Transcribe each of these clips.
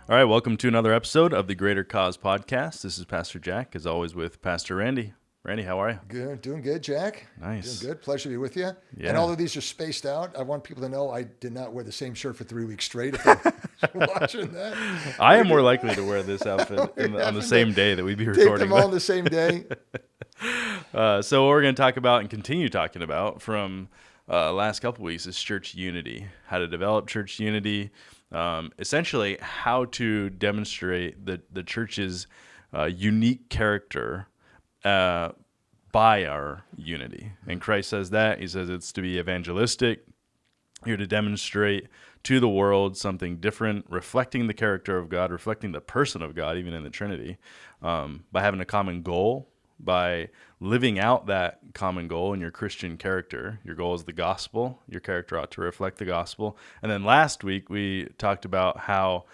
All right, welcome to another episode of the Greater Cause Podcast. This is Pastor Jack, as always, with Pastor Randy. Randy, how are you? Good, doing good, Jack. Nice. Doing good. Pleasure to be with you. Yeah. And all of these are spaced out. I want people to know I did not wear the same shirt for 3 weeks straight. If they're watching that, I am more likely to wear this outfit on the same day that we'd be recording. tape them all on the same day. So what we're going to talk about and continue talking about from last couple weeks is church unity, how to develop church unity, essentially how to demonstrate the church's unique character by our unity. And Christ says that. He says it's to be evangelistic. You're to demonstrate to the world something different, reflecting the character of God, reflecting the person of God, even in the Trinity, by having a common goal, by living out that common goal in your Christian character. Your goal is the gospel. Your character ought to reflect the gospel. And then last week, we talked about how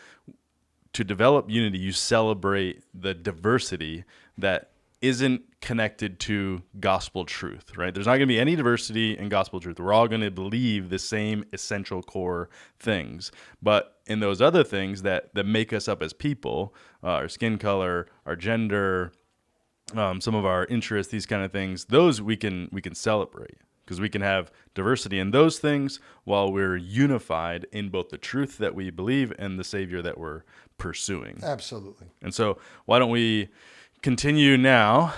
to develop unity, you celebrate the diversity that isn't connected to gospel truth, right? There's not going to be any diversity in gospel truth. We're all going to believe the same essential core things. But in those other things that make us up as people, our skin color, our gender, some of our interests, these kind of things, those we can celebrate because we can have diversity in those things while we're unified in both the truth that we believe and the Savior that we're pursuing. Absolutely. And so why don't we continue now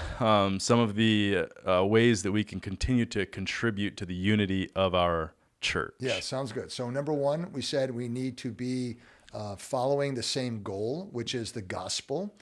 some of the ways that we can continue to contribute to the unity of our church. Yeah, sounds good. So number one, we said we need to be following the same goal, which is the gospel.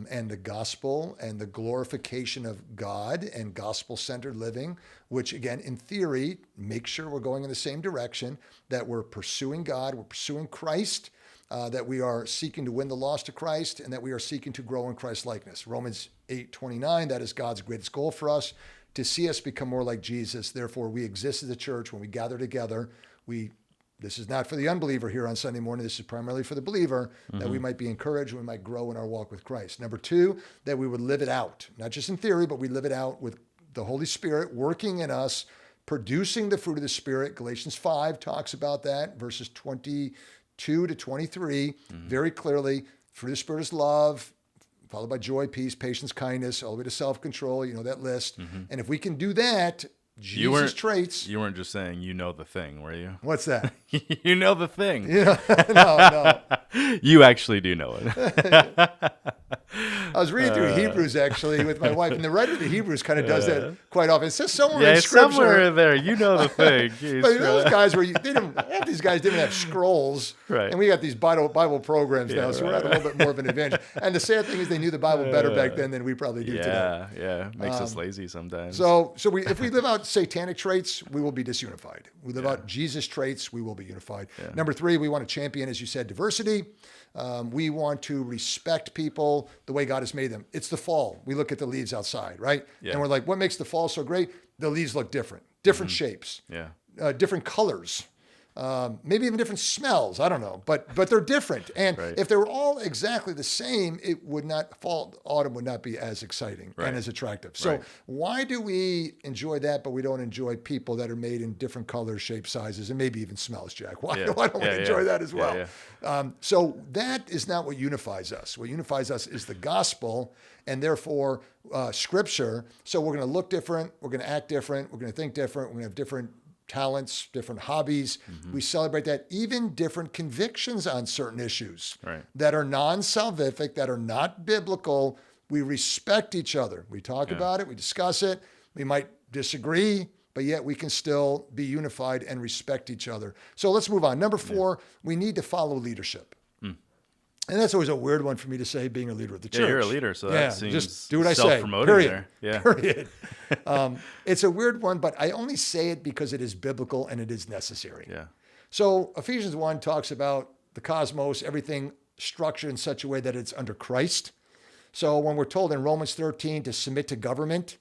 And the gospel and the glorification of God and gospel-centered living, which again, in theory, make sure we're going in the same direction, that we're pursuing God, we're pursuing Christ, that we are seeking to win the lost to Christ, and that we are seeking to grow in Christ likeness. Romans 8:29, that is God's greatest goal for us, to see us become more like Jesus. Therefore, we exist as a church. When we gather together, this is not for the unbeliever here on Sunday morning. This is primarily for the believer, that we might be encouraged, we might grow in our walk with Christ. Number two, that we would live it out, not just in theory, but we live it out with the Holy Spirit working in us, producing the fruit of the Spirit. Galatians 5 talks about that, verses 22 to 23, very clearly. Fruit of the Spirit is love, followed by joy, peace, patience, kindness, all the way to self-control. You know that list. And if we can do that, Jesus traits. You weren't just saying you know the thing, were you? What's that? You know the thing. Yeah, no. You actually do know it. I was reading through Hebrews actually with my wife, and the writer of the Hebrews kind of does that quite often. It says somewhere in Scripture. Somewhere in there, you know the thing. But those guys half these guys didn't have scrolls, right? And we got these Bible programs now, so we're at a little bit more of an advantage. And the sad thing is, they knew the Bible better back then than we probably do today. Yeah, makes us lazy sometimes. So if we live out satanic traits, we will be disunified. We live out Jesus traits, we will be unified. Yeah. Number three, we want to champion, as you said, diversity. We want to respect people the way God has made them. It's the fall. We look at the leaves outside, right? Yeah. And we're like, what makes the fall so great? The leaves look different shapes, different colors, maybe even different smells. I don't know, but they're different. And if they were all exactly the same, autumn would not be as exciting and as attractive. So why do we enjoy that, but we don't enjoy people that are made in different colors, shapes, sizes, and maybe even smells, Jack? Why don't we enjoy that as well? So that is not what unifies us. What unifies us is the gospel, and therefore Scripture. So we're going to look different, we're going to act different, we're going to think different, we're going to have different talents, different hobbies. We celebrate that. Even different convictions on certain issues that are non-salvific, that are not biblical. We respect each other. We talk about it. We discuss it. We might disagree, but yet we can still be unified and respect each other. So let's move on. Number four, we need to follow leadership. And that's always a weird one for me to say, being a leader of the church. Yeah, you're a leader, so that seems just do what I say. Self-promoting Period. there. Yeah. Period. It's a weird one, but I only say it because it is biblical and it is necessary. Yeah. So Ephesians 1 talks about the cosmos, everything structured in such a way that it's under Christ. So when we're told in Romans 13 to submit to government,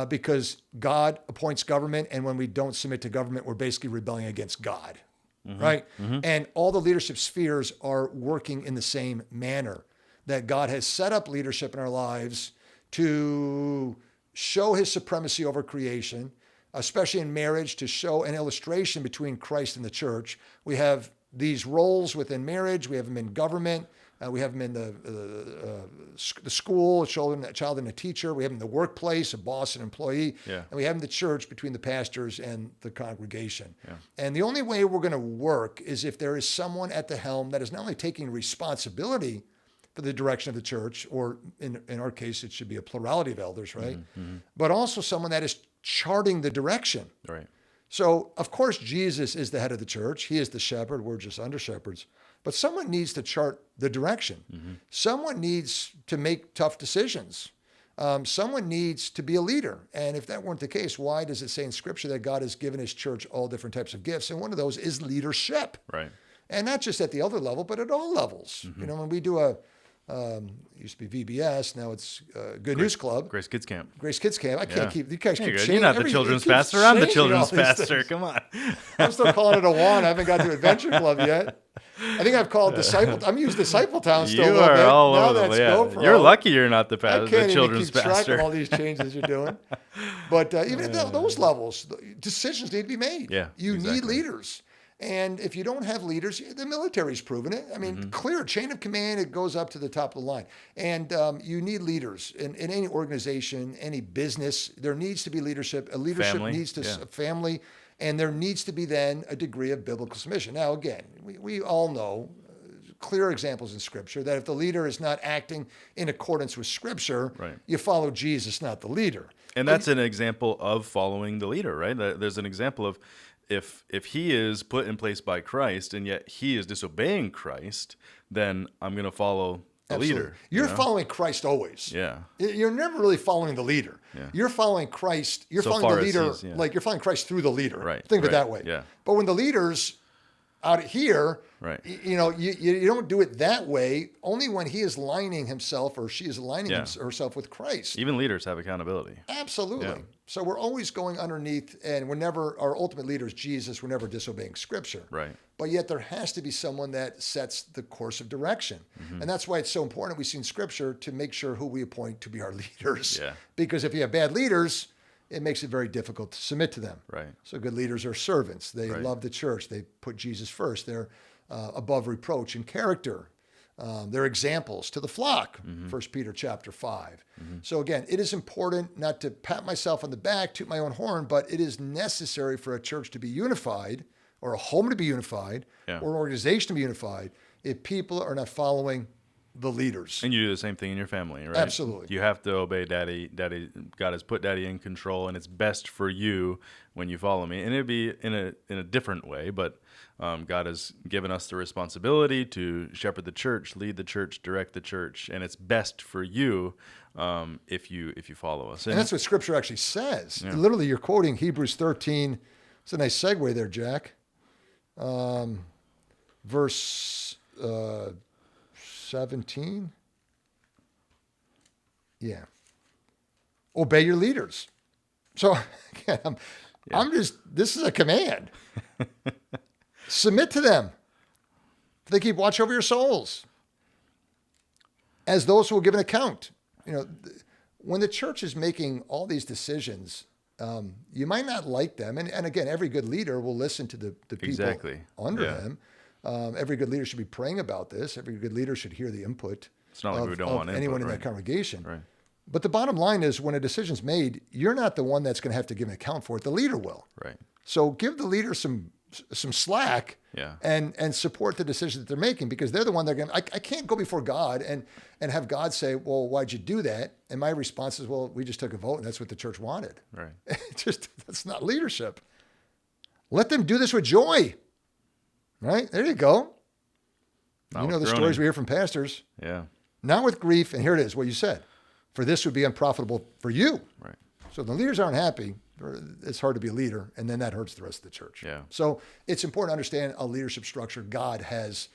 because God appoints government, and when we don't submit to government, we're basically rebelling against God. Right? And all the leadership spheres are working in the same manner, that God has set up leadership in our lives to show his supremacy over creation, especially in marriage, to show an illustration between Christ and the church. We have these roles within marriage. We have them in government. We have them in the school, a child and a teacher. We have them in the workplace, a boss and employee. Yeah. And we have them in the church between the pastors and the congregation. Yeah. And the only way we're going to work is if there is someone at the helm that is not only taking responsibility for the direction of the church, or in our case, it should be a plurality of elders, right? Mm-hmm. But also someone that is charting the direction. Right. So, of course, Jesus is the head of the church. He is the shepherd. We're just under shepherds. But someone needs to chart the direction. Mm-hmm. Someone needs to make tough decisions. Someone needs to be a leader. And if that weren't the case, why does it say in Scripture that God has given his church all different types of gifts? And one of those is leadership. Right. And not just at the elder level, but at all levels. Mm-hmm. You know, when we do it used to be VBS, now it's Good News Club. Grace Kids Camp. Grace Kids Camp. I can't keep, you guys keep changing. You're not the children's pastor. I'm the children's pastor. Come on. I'm still calling it a one. I haven't got to Adventure Club yet. I think I've called Disciple. I'm using Disciple Town still. You are all over the place. You're lucky you're not the pastor. I can't the children's even keep pastor. track of all these changes you're doing. But even at those levels, decisions need to be made. Yeah, you need leaders. And if you don't have leaders, the military's proven it. I mean, clear chain of command, it goes up to the top of the line. And you need leaders in any organization, any business. There needs to be leadership. A leadership needs to family. And there needs to be then a degree of biblical submission. Now, again, we all know clear examples in Scripture that if the leader is not acting in accordance with Scripture, you follow Jesus, not the leader. And that's an example of following the leader, right? There's an example of if he is put in place by Christ and yet he is disobeying Christ, then I'm going to follow the leader. You're following Christ always. Yeah. You're never really following the leader. Yeah. You're following Christ. You're following the leader, like you're following Christ through the leader. Right. Think of it that way. Yeah. But when the leader's out here, you know, you don't do it that way. Only when he is aligning himself or she is aligning herself with Christ. Even leaders have accountability. Absolutely. Yeah. So we're always going underneath, and we're never, our ultimate leader is Jesus. We're never disobeying Scripture. Right. But yet there has to be someone that sets the course of direction. Mm-hmm. And that's why it's so important we see in Scripture to make sure who we appoint to be our leaders. Yeah. Because if you have bad leaders, it makes it very difficult to submit to them. Right. So good leaders are servants. They love the church. They put Jesus first. They're above reproach in character. They're examples to the flock, 1 Peter chapter 5. Mm-hmm. So again, it is important not to pat myself on the back, toot my own horn, but it is necessary for a church to be unified, or a home to be unified, or an organization to be unified, if people are not following the leaders. And you do the same thing in your family, right? Absolutely. You have to obey daddy. God has put daddy in control, and it's best for you when you follow me. And it'd be in a different way, but God has given us the responsibility to shepherd the church, lead the church, direct the church, and it's best for you if you follow us. And that's what Scripture actually says. Yeah. Literally, you're quoting Hebrews 13. It's a nice segue there, Jack. Verse 17. Yeah. Obey your leaders. So again, this is a command. Submit to them. They keep watch over your souls as those who will give an account. You know, when the church is making all these decisions, you might not like them. And again, every good leader will listen to the people under them. Every good leader should be praying about this. Every good leader should hear the input of anyone in that congregation. Right. But the bottom line is when a decision's made, you're not the one that's going to have to give an account for it. The leader will. Right. So give the leader some slack and support the decision that they're making, because they're the one they're going to, I can't go before God and have God say, well, why'd you do that? And my response is, well, we just took a vote and that's what the church wanted. Right. That's not leadership. Let them do this with joy. Right? There you go. You know the stories we hear from pastors. Yeah. Not with grief, and here it is, what you said. For this would be unprofitable for you. Right. So the leaders aren't happy. It's hard to be a leader, and then that hurts the rest of the church. Yeah. So it's important to understand a leadership structure. God has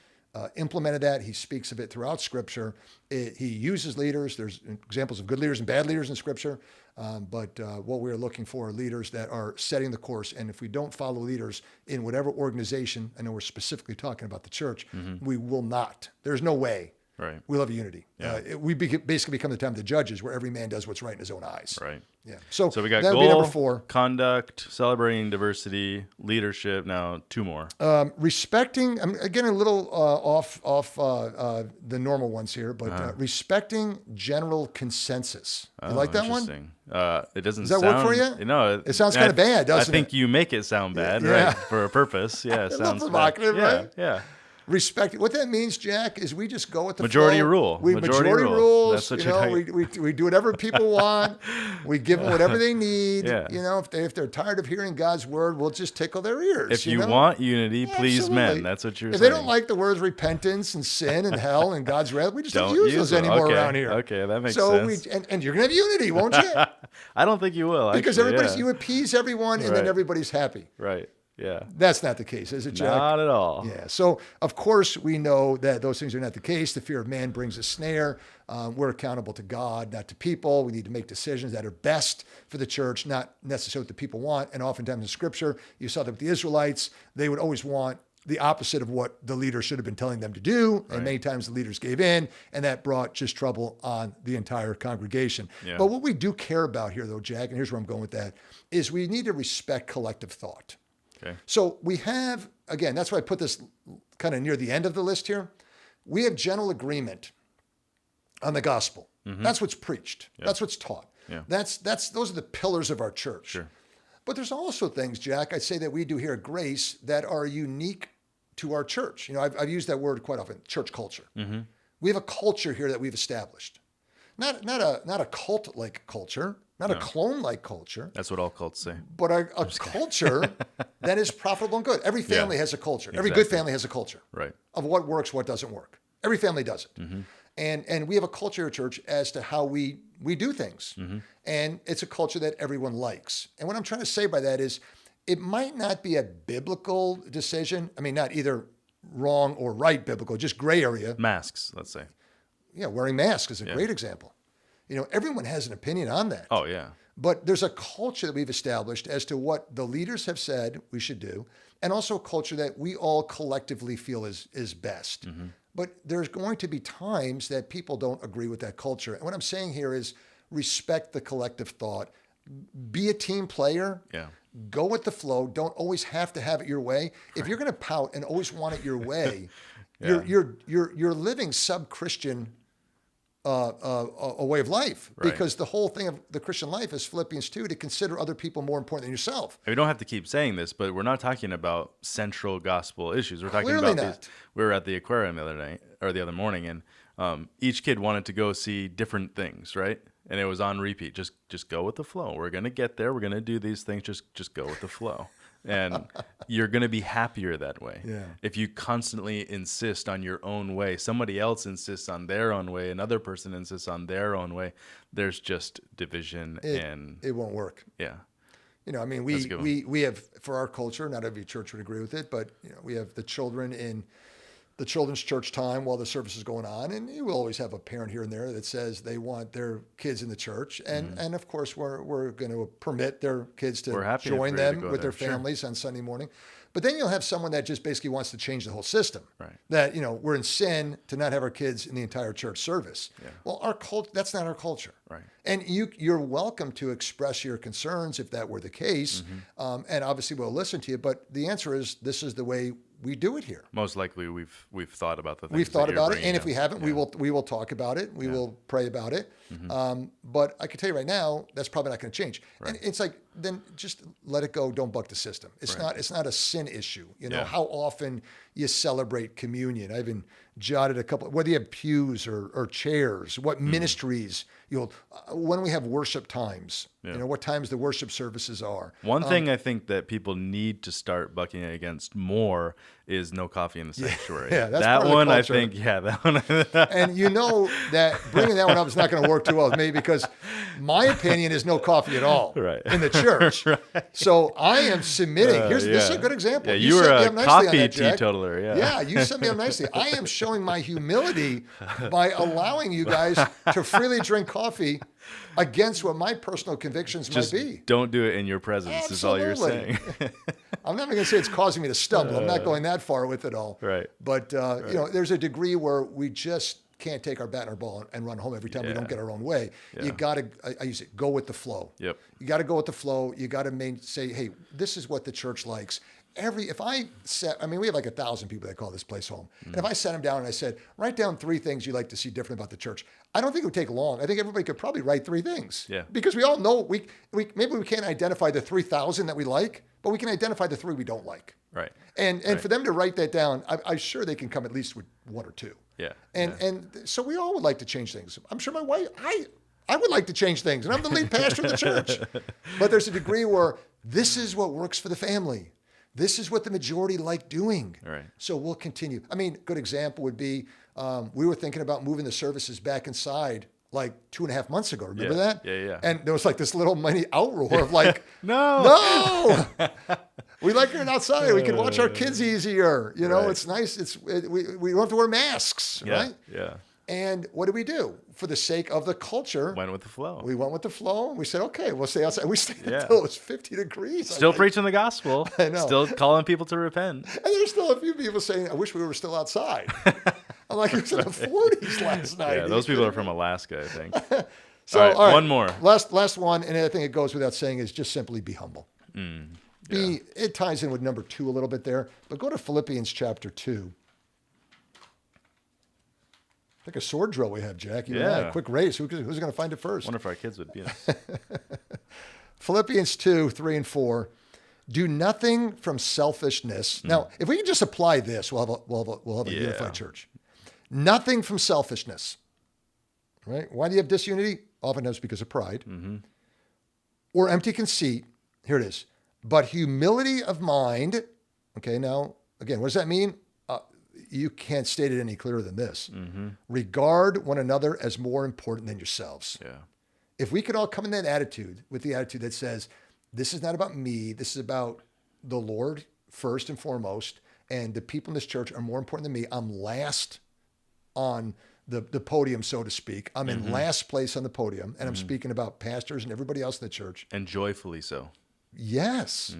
implemented that. He speaks of it throughout Scripture. He uses leaders. There's examples of good leaders and bad leaders in Scripture. But what we're looking for are leaders that are setting the course. And if we don't follow leaders in whatever organization, I know we're specifically talking about the church, we will not. There's no way Right. we love unity. Yeah. Basically become the time of the judges, where every man does what's right in his own eyes. Right. Yeah. So we got that would goal, be number 4. conduct, celebrating diversity, leadership. Now 2 more. Respecting. I'm getting a little off the normal ones here, but respecting general consensus. You like that one? Interesting. It doesn't. Does that work for you? No, It sounds kind of bad, doesn't I think you make it sound bad, Yeah. right? For a purpose. Yeah, it sounds provocative, bad. right? Yeah. Respect. What that means, Jack, is we just go with the Majority flow. rule. We Majority rule. rules. That's what You you're know, we do whatever people want. We give them whatever they need. Yeah. You know, if they're tired of hearing God's word, we'll just tickle their ears. If you know? want unity, please Absolutely. men. That's what you're If saying. they don't like the words repentance and sin and hell and God's wrath, we just don't use those them. anymore Okay. around here. Okay, that makes So sense. and you're gonna have unity, won't you? I don't think you will. Because actually, you appease everyone and then Right. everybody's happy. Right. Yeah. That's not the case, is it, Jack? Not at all. Yeah. So, of course, we know that those things are not the case. The fear of man brings a snare. We're accountable to God, not to people. We need to make decisions that are best for the church, not necessarily what the people want. And oftentimes in Scripture, you saw that with the Israelites, they would always want the opposite of what the leader should have been telling them to do. And many times the leaders gave in, and that brought just trouble on the entire congregation. Yeah. But what we do care about here, though, Jack, and here's where I'm going with that, is we need to respect collective thought. Okay. So we have, again, that's why I put this kind of near the end of the list here. We have general agreement on the gospel. Mm-hmm. That's what's preached. Yep. That's what's taught. Yeah. Those are the pillars of our church. Sure. But there's also things, Jack, I'd say that we do here at Grace that are unique to our church. You know, I've used that word quite often, church culture. Mm-hmm. We have a culture here that we've established. Not a cult-like culture, not a clone-like culture. That's what all cults say. But a culture that is profitable and good. Every family has a culture. Every good family has a culture. Right. Of what works, what doesn't work. Every family does it. Mm-hmm. And we have a culture at church as to how we do things. Mm-hmm. And it's a culture that everyone likes. And what I'm trying to say by that is it might not be a biblical decision. I mean, not either wrong or right biblical, just gray area. Masks, let's say. Yeah, wearing masks is a great example. You know, everyone has an opinion on that. Oh, yeah. But there's a culture that we've established as to what the leaders have said we should do, and also a culture that we all collectively feel is best. Mm-hmm. But there's going to be times that people don't agree with that culture. And what I'm saying here is respect the collective thought. Be a team player. Yeah. Go with the flow. Don't always have to have it your way. If you're going to pout and always want it your way, you're living sub-Christian a way of life, because the whole thing of the Christian life is Philippians 2, to consider other people more important than yourself. We don't have to keep saying this, but we're not talking about central gospel issues. We're talking Clearly about not. these. We were at the aquarium the other night or the other morning, and each kid wanted to go see different things, right? And it was on repeat. Just go with the flow. We're gonna get there. We're gonna do these things. Just go with the flow. And you're going to be happier that way. Yeah. If you constantly insist on your own way, somebody else insists on their own way, another person insists on their own way, there's just division and it won't work. Yeah. You know, I mean, we have, for our culture, not every church would agree with it, but you know, we have the children in the children's church time while the service is going on, and you will always have a parent here and there that says they want their kids in the church, and of course we're going to permit their kids to join them with their families on Sunday morning. But then you'll have someone that just basically wants to change the whole system. Right. That, you know, we're in sin to not have our kids in the entire church service. Yeah. Well, that's not our culture. Right. And you're welcome to express your concerns if that were the case. Mm-hmm. And obviously we'll listen to you. But the answer is, this is the way we do it here. Most likely we've thought about the things. We've thought about it, and if we haven't, we will talk about it. We will pray about it. Mm-hmm. But I can tell you right now, that's probably not going to change. Right. And it's like, then just let it go. Don't buck the system. It's not a sin issue. You know, how often you celebrate communion. I even jotted a couple, whether you have pews or chairs, what ministries when we have worship times, you know, what times the worship services are. One thing I think that people need to start bucking against more is no coffee in the sanctuary. Yeah, that's that part of the one, I culture. think, that one. And you know that bringing that one up is not going to work too well with me, because my opinion is no coffee at all in the church. So I am submitting. This is a good example. Yeah, you were a coffee Jack. teetotaler. Yeah, you set me up nicely. I am showing my humility by allowing you guys to freely drink coffee against what my personal convictions might be. Don't do it in your presence. Absolutely. Is all you're saying. I'm not even going to say it's causing me to stumble. I'm not going that far with it all. Right. But you know, there's a degree where we just can't take our bat and our ball and run home every time we Yeah. don't get our own way. Yeah. You got to, I use it, go with the flow. Yep. You got to go with the flow. You got to say, hey, this is what the church likes. If I set, I mean, we have like 1,000 people that call this place home. And if I sat them down and I said, write down 3 things you like to see different about the church, I don't think it would take long. I think everybody could probably write 3 things. Yeah. Because we all know maybe we can't identify the 3,000 that we like, but we can identify the 3 we don't like. Right. And Right. for them to write that down, I'm sure they can come at least with 1 or 2. Yeah. And so we all would like to change things. I'm sure my wife, I would like to change things, and I'm the lead pastor of the church. But there's a degree where this is what works for the family. This is what the majority like doing. Right. So we'll continue. I mean, good example would be we were thinking about moving the services back inside like 2.5 months ago. Remember that? Yeah. And there was like this little mini outroar of like, No. We like it outside. We can watch our kids easier. You know, Right. it's nice. We don't have to wear masks, Yeah. right? Yeah. And what did we do? For the sake of the culture, Went with the flow. we went with the flow. And we said, okay, we'll stay outside. We stayed Yeah. until it was 50 degrees. Still preaching the gospel. I know. Still calling people to repent. And there's still a few people saying, I wish we were still outside. I'm like, it was in the 40s last night. Yeah, those people are from Alaska, I think. So, all right, one more. Last one, and I think it goes without saying, is just simply be humble. It ties in with number 2 a little bit there, but go to Philippians chapter 2. Like a sword drill we have, Jack. You and I. Yeah. Quick race. Who's going to find it first? Wonder if our kids would be in us. Philippians 2, 3 and 4. Do nothing from selfishness. Now, if we can just apply this, we'll have a Yeah. unified church. Nothing from selfishness. Right? Why do you have disunity? Oftentimes because of pride. Or empty conceit. Here it is. But humility of mind. Okay, now, again, what does that mean? You can't state it any clearer than this. Regard one another as more important than yourselves. Yeah. If we could all come in that attitude, with the attitude that says, this is not about me, this is about the Lord first and foremost, and the people in this church are more important than me. I'm last on the podium, so to speak. I'm in last place on the podium, and I'm speaking about pastors and everybody else in the church. And joyfully so. Yes.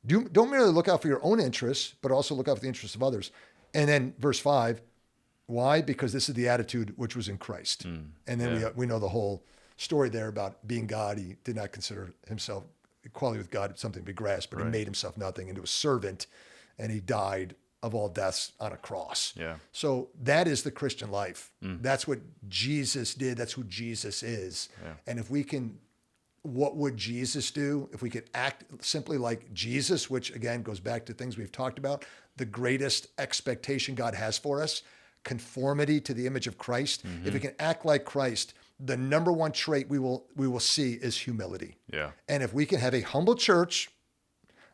Don't merely look out for your own interests, but also look out for the interests of others. And then verse 5, why? Because this is the attitude which was in Christ. And then we know the whole story there about being God. He did not consider himself equality with God something to be grasped, but he made himself nothing into a servant, and he died of all deaths on a cross. Yeah. So that is the Christian life. That's what Jesus did. That's who Jesus is. Yeah. And if we can, what would Jesus do? If we could act simply like Jesus, which again goes back to things we've talked about, the greatest expectation God has for us, conformity to the image of Christ. If we can act like Christ, the number 1 trait we will see is humility. Yeah. And if we can have a humble church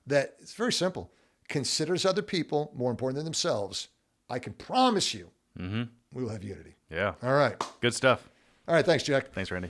that, it's very simple, considers other people more important than themselves, I can promise you we will have unity. Yeah. All right. Good stuff. All right. Thanks, Jack. Thanks, Randy.